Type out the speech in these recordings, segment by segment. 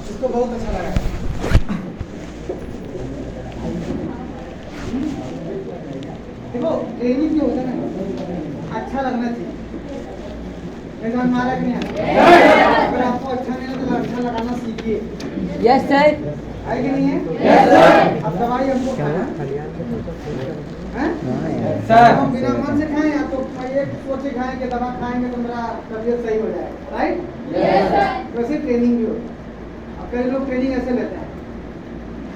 उसको बहुत अच्छा लगा। देखो ट्रेनिंग जो होता है ना, अच्छा लगना चाहिए। मारा कि नहीं? अगर आपको अच्छा नहीं लगा तो अच्छा लगाना सीखिए। Yes sir. है कि नहीं है? Yes sir. अब दवाई हमको खाना सर, हम बिना मन से खाएं या तो ये सोच के खाएं कि दवा खाएंगे तो मेरा तबीयत सही हो जाएगा, राइट? Yes sir. वैसे ट्रेनिंग भी होती है। अब कई लोग ट्रेनिंग ऐसे लेते हैं,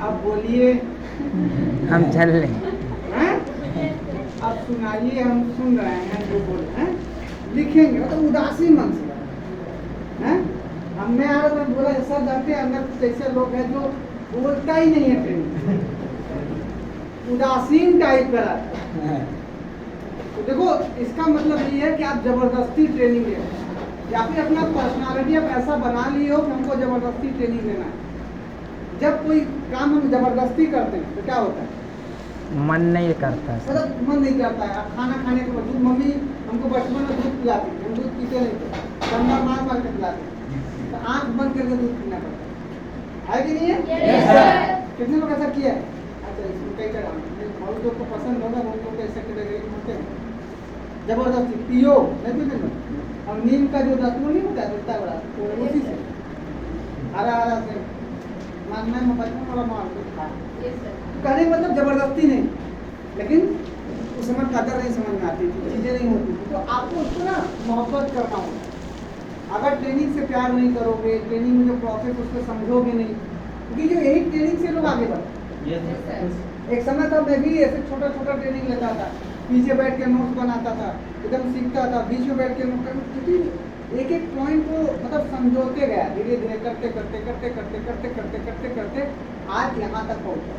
आप बोलिए हम चल लें, आप सुनाइए हम सुन रहे हैं जो बोल रहे हैं, लिखेंगे मतलब उदासी मन से हैं। हमने आ रहा बोला सर जानते हैं अंदर कुछ ऐसे लोग हैं जो बोलता ही नहीं है ट्रेनिंग, उदासीन टाइप का रहता है। तो देखो इसका मतलब ये है कि आप जबरदस्ती ट्रेनिंग ले रहे हैं या फिर अपना पर्सनालिटी आप ऐसा बना लिए हो कि हमको जबरदस्ती ट्रेनिंग लेना है। जब कोई काम हम जबरदस्ती करते हैं तो क्या होता है? मन नहीं करता सर। मतलब मन नहीं करता है। अब खाना खाने के बाद दूध, मम्मी हमको बचपन में दूध पिलाती थी, हम दूध पीते नहीं थे, ठंडा मार के पिलाते, तो आँख बंद करके दूध पीना पड़ता है कि नहीं है? yes, sir। कितने लोग ऐसा किया है? अच्छा इसमें कई तरह बहुत लोग को पसंद होगा, बहुत लोग ऐसे होते हैं जबरदस्ती पियो नहीं पीते लोग। और नीम का जो रत्न नहीं होता है इतना बड़ा, उसी से हरा हरा से मानना है बचपन वाला मार के खा कहने मतलब जबरदस्ती नहीं, लेकिन उस समय कदर नहीं समझ में आती थी, चीज़ें नहीं होती थी, तो आपको उसको ना मोहब्बत करना होगा। अगर ट्रेनिंग से प्यार नहीं करोगे, ट्रेनिंग में जो प्रोसेस उसको समझोगे नहीं, क्योंकि जो यही ट्रेनिंग से लोग आगे बढ़ते। एक समय था मैं भी ऐसे छोटा छोटा ट्रेनिंग लेता था, पीछे बैठ के नोट्स बनाता था, एकदम सीखता था, बीच में बैठ के नोट एक एक पॉइंट को मतलब समझोते गया, धीरे धीरे करते करते करते करते करते करते करते करते आज यहाँ तक पहुँचा।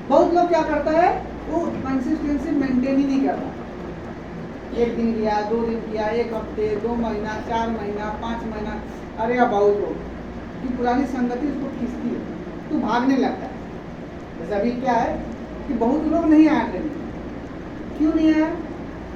बहुत लोग क्या करता है वो कंसिस्टेंसी मेंटेन ही नहीं करता। एक दिन किया, 2 दिन किया, 1 हफ्ते, 2 महीना, 4 महीना, 5 महीना, अरे अब बहुत लोग कि पुरानी संगति उसको खींचती है तो भागने लगता है। जैसे अभी क्या है कि बहुत लोग नहीं आए ट्रेनिंग। क्यों नहीं आया?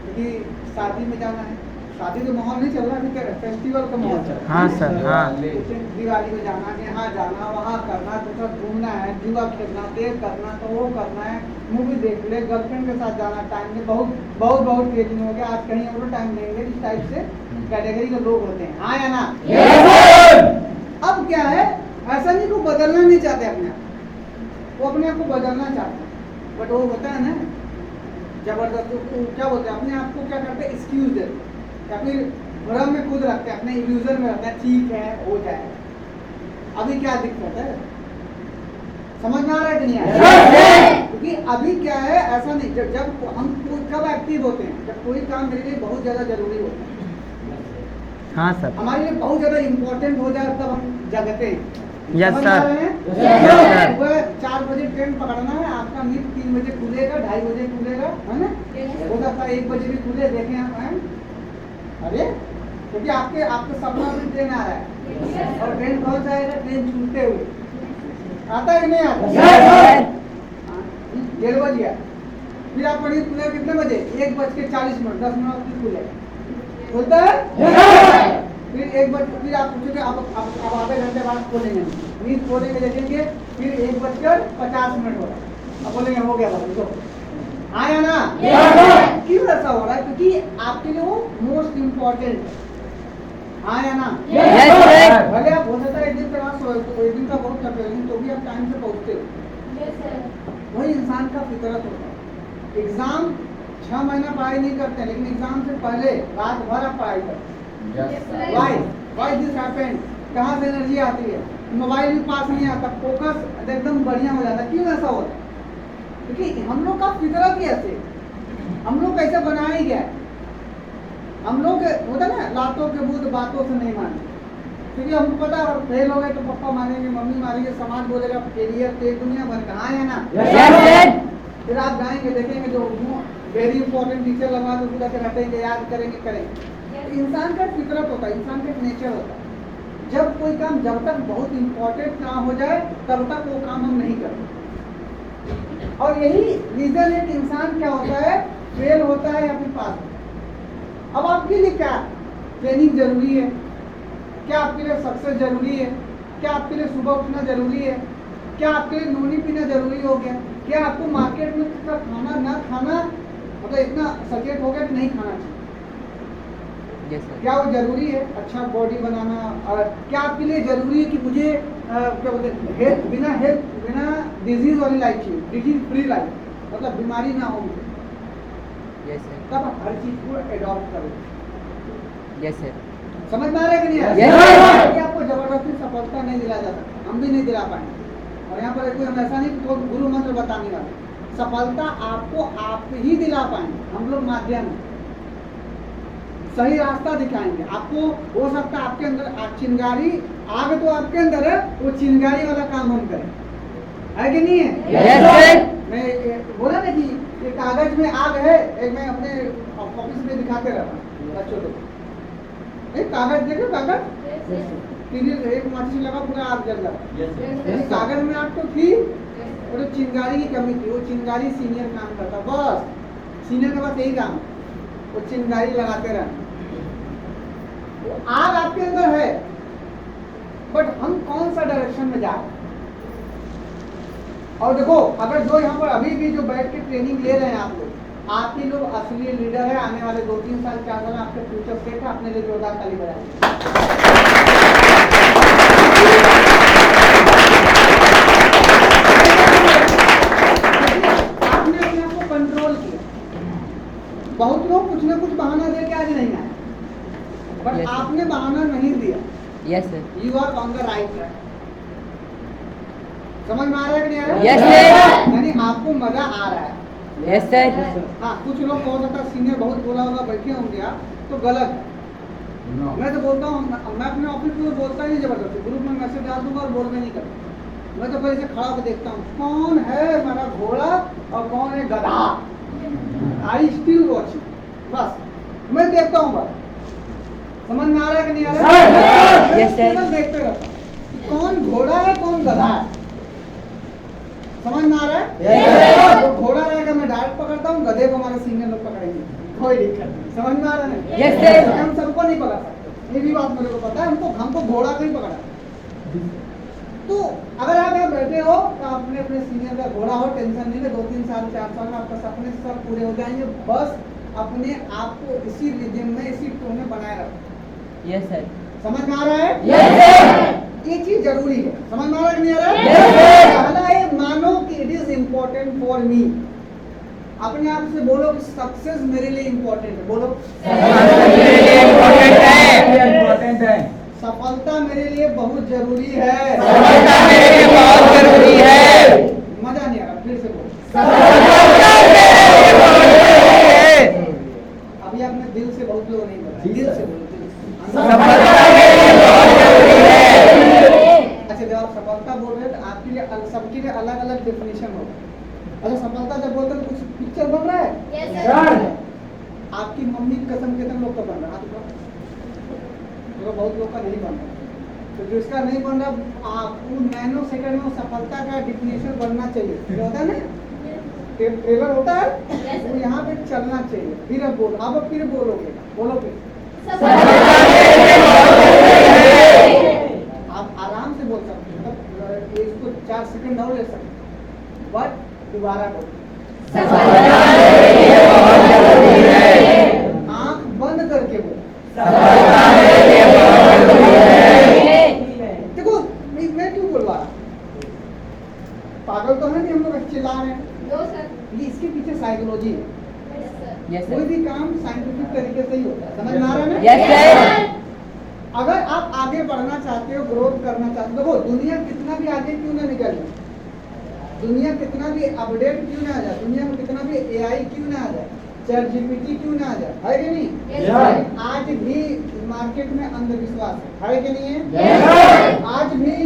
क्योंकि शादी में जाना है, शादी तो माहौल नहीं चल रहा, अभी फेस्टिवल का माहौल चल रहा है। हाँ सर, हाँ। दिवाली में जाना, यहाँ जाना, वहाँ करना, तो घूमना है, जुआ खेलना, देर करना, तो वो करना है, मूवी देख ले, गर्लफ्रेंड के साथ जाना, टाइम में बहुत बहुत बहुत ट्रेनिंग हो गया, आज कहीं और टाइम देंगे, इस टाइप से कैटेगरी के लोग होते हैं। हाँ या ना? अब क्या है, ऐसा नहीं को बदलना नहीं चाहते अपने आप, वो अपने आप को बदलना चाहते हैं, बट वो होता है ना जबरदस्ती, क्या बोलते हैं, अपने आप को क्या करते हैं, एक्सक्यूज देते या फिर भ्रम में खुद रखते हैं, अपने इल्यूजन में रहते हैं, ठीक है हो जाएगा। अभी क्या दिक्कत है, समझ में आ रहा है कि नहीं आ रहा है? क्योंकि अभी क्या है, ऐसा नहीं, जब हम कब एक्टिव होते हैं, जब कोई काम मेरे लिए बहुत ज़्यादा जरूरी होता है, हाँ सर, हमारे लिए बहुत ज़्यादा इम्पोर्टेंट हो जाए, तब हम जगते हैं। Yes sir. सुबह 4 बजे ट्रेन पकड़ना है, आपका नींद 3 बजे खुलेगा, 2:30 बजे खुलेगा, है ना? हो सकता है 1 बजे भी खुले, देखें आप हैं? अरे क्योंकि आपके सपना में ट्रेन आ रहा है और ट्रेन कौन सा आएगा? ट्रेन छूटते हुए आता है कि नहीं आता? 1:30 बज गया, फिर आप पढ़िए खुले कितने बजे? 1:40, 10 मिनट खुले होता है। फिर 1 बजे फिर आप पूछोगे अब आधे घंटे बाद खोलेंगे, नींद खोलेंगे, देखेंगे फिर 1:50 हो रहा है, अब बोलेंगे हो गया तो आया ना? क्यों ऐसा हो रहा है? क्योंकि आपके लिए वो मोस्ट इम्पोर्टेंट है। हाँ या ना? भले आप हो सकता है एक दिन क्लास हो, एक दिन का बहुत थके हो, तो भी आप टाइम से पहुँचते हो। वही इंसान का फितरत होता है। एग्जाम 6 महीना पढ़ाई नहीं करते, लेकिन एग्जाम से पहले रात भर आप पढ़ाई करते। Why this happened? कहाँ से एनर्जी आती है? मोबाइल भी पास नहीं आता, फोकस एकदम बढ़िया हो जाता है। क्यों ऐसा होता है? क्योंकि हम लोग का फितरत ही ऐसे, हम लोग कैसे बनाया ही गया है। हम लोग होता ना, लातों के भूत बातों से नहीं मानते, क्योंकि हमको पता है फेल हो गए तो पापा मारेंगे, मम्मी मारेंगे, समाज बोलेगा, फेलियर पे दुनिया भर का। हाँ है ना? फिर आप जाएंगे देखेंगे जो वेरी इंपॉर्टेंट टीचर लगा तो पूरा रटेंगे, याद करेंगे, करेंगे। इंसान का फितरत होता है, इंसान का एक नेचर होता है। जब कोई काम जब तक बहुत इंपॉर्टेंट ना हो जाए तब तक वो काम हम नहीं करते। और यही रीजन है कि इंसान क्या होता है, फेल होता है या फिर पास होता है। अब आपके लिए क्या ट्रेनिंग जरूरी है? क्या आपके लिए सक्सेस जरूरी है? क्या आपके लिए सुबह उठना जरूरी है? क्या आपके लिए नूनी पीना जरूरी हो गया? क्या आपको मार्केट में का खाना ना खाना मतलब इतना सचेत हो गया कि नहीं खाना चाहिए? क्या वो जरूरी है? अच्छा बॉडी बनाना। और क्या आपके लिए जरूरी है कि मुझे क्या बोलते हैं हेल्थ बिना डिजीज वाली लाइफ चाहिए, डिजीज फ्री लाइफ, मतलब बीमारी ना हो मुझे, तब आप हर चीज को एडॉप्ट करो। समझ में आ रहा है कि नहीं आ रहा? Yes, ये आपको जबरदस्ती सफलता नहीं दिला जा सकता, हम भी नहीं दिला पाएंगे। और यहाँ पर कोई हम ऐसा नहीं कि कोई गुरु मंत्र बताने वाले, सफलता आपको आप ही दिला पाएंगे, हम लोग माध्यम हैं, सही रास्ता दिखाएंगे आपको। हो सकता है आपके अंदर चिंगारी आग तो आपके अंदर है, वो चिंगारी वाला काम हम करें, है कि नहीं है? मैं बोला ना कि ये कागज में आग है, एक मैं अपने ऑफिस में दिखाते रहता बच्चों को, एक कागज देखो, कागज एक माचिस लगा पूरा आग जल रहा, कागज में आग तो थी और चिंगारी की कमी थी, वो चिंगारी सीनियर काम करता, बस सीनियर के पास यही काम, वो चिंगारी लगाते रहना। वो आग आपके अंदर है, बट हम कौन सा डायरेक्शन में जा रहे हैं? और देखो, अगर जो यहाँ पर अभी भी जो बैठ के ट्रेनिंग ले रहे हैं आप लोग, आप ही लोग असली लीडर है। आने वाले 2-3 साल 4 साल आपके फ्यूचर सेट है, अपने लिए जोरदार ताली बजाइए। आपने अपने आप को कंट्रोल किया। बहुत लोग कुछ ना कुछ बहाना दे के आज नहीं आए, बट आपने बहाना नहीं दिया। You are on the right track. समझ में आ रहा है कि नहीं आ रहा है? Yes, sir. यानी आपको मजा आ रहा है। हाँ, कुछ लोग हो सकता है सीनियर बहुत बोला होगा, बैठे होंगे आप, तो गलत है। मैं तो बोलता हूँ, मैं अपने ऑफिस में बोलता ही नहीं जबरदस्ती, ग्रुप में मैसेज डाल दूंगा और बोलना नहीं करता। मैं तो पहले से खड़ा होकर देखता हूँ कौन है हमारा घोड़ा और कौन है गधा। आई स्टिल वॉचिंग, बस मैं देखता हूँ बस। समझ में आ रहा है कि नहीं आ रहा है? Yes, sir. मैं देखते रहता हूँ कौन घोड़ा है कौन गधा है। समझ में आ रहा है? तो घोड़ा रहेगा मैं डायरेक्ट पकड़ता हूँ, गधे को हमारे सीनियर लोग पकड़ेंगे, कोई दिक्कत नहीं। समझ में आ रहा है? Yes, sir. हम सबको नहीं पकड़ सकते, ये भी बात मेरे को पता है। हमको घोड़ा नहीं पकड़ा। तो अगर आप यहाँ बैठे हो तो आपने अपने सीनियर का घोड़ा हो, टेंशन नहीं है, 2-3 साल 4 साल में आपका सपने सब पूरे हो जाएंगे। बस अपने आप को इसी रिदम में, इसी टोन में बनाए रखो। समझ में आ रहा है? ये चीज जरूरी है। समझ में आ रहा है कि नहीं आ रहा है? पहला है मानो कि it is important for me. अपने आप से बोलो कि सक्सेस मेरे लिए इम्पोर्टेंट है। बोलो इम्पोर्टेंट है। सफलता मेरे लिए बहुत जरूरी है। सफलता मेरे लिए बहुत जरूरी है। मजा नहीं आ रहा, फिर से बोलो। अभी आपने दिल से बहुत लोग नहीं बोला, दिल से बोलो। अच्छा, जब आप सफलता बोल रहे हैं तो आपके लिए सबके लिए अलग अलग डेफिनेशन होगा। अच्छा, सफलता जब बोलते हैं तो कुछ पिक्चर बन रहा है? आपकी मम्मी की कसम कितने लोग का बन रहा है? तो बहुत लोग का नहीं बन रहा। तो जिसका नहीं बन रहा, आपको नैनो सेकंड में सफलता का डिफिनेशन बनना चाहिए। जो होता है ना, ट्रेलर होता है, वो यहाँ पे चलना चाहिए। फिर अब बोलो, अब फिर बोलोगे, बोलो फिर। आप आराम से बोल सकते हैं, मतलब इसको 4 सेकंड और ले सकते हैं, बट दोबारा बोलो। आंख बंद करके बोलो। देखो मैं क्यों बोलवा रहा, पागल तो है नहीं हम लोग, चिल्ला रहे हैं। ये इसके पीछे साइकोलॉजी है। कोई भी काम साइंटिफिक तरीके से ही होता है। समझ में आ रहा है ना? अगर आप आगे बढ़ना चाहते हो, ग्रोथ करना चाहते हो, देखो दुनिया कितना भी आगे क्यों ना निकल जाए, दुनिया कितना भी अपडेट क्यों ना आ जाए, दुनिया में कितना भी AI क्यों ना आ जाए, चैट GPT क्यों ना आ जाए, है कि नहीं? आज भी मार्केट में अंधविश्वास है कि नहीं है? आज भी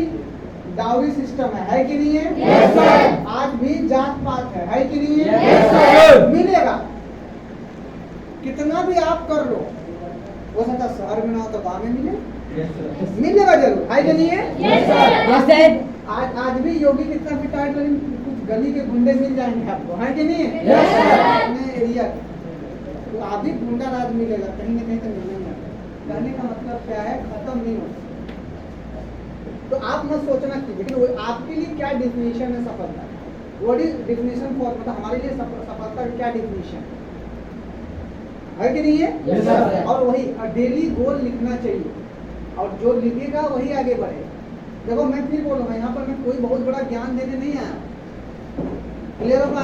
डाउरी सिस्टम है कि नहीं है? आज भी जात पात है कि नहीं है? मिलेगा, कितना भी आप कर लो, हो सकता शहर में ना हो तो गाँव में मिलेगा जरूर, है कि नहीं है? आज भी योगी कितना भी टाइट, लेकिन कुछ गली के गुंडे मिल जाएंगे आपको, है कि नहीं है? अपने एरिया तो आप भी गुंडा राज मिलेगा, कहीं ना कहीं तो मिलेगा। कहने का मतलब क्या है, खत्म नहीं होता। तो आप आप मत सोचना कि, लेकिन आपके लिए क्या डिफिनेशन है सफलता? व्हाट इज डिफिनेशन फॉर, मतलब हमारे लिए सफलता का क्या डिफिनेशन है कि नहीं है? Yes, sir. और वही डेली गोल लिखना चाहिए, और जो लिखेगा वही आगे बढ़ेगा। देखो मैं फिर बोलूँगा, यहाँ पर मैं कोई बहुत बड़ा ज्ञान देने नहीं आया, क्लियर होगा?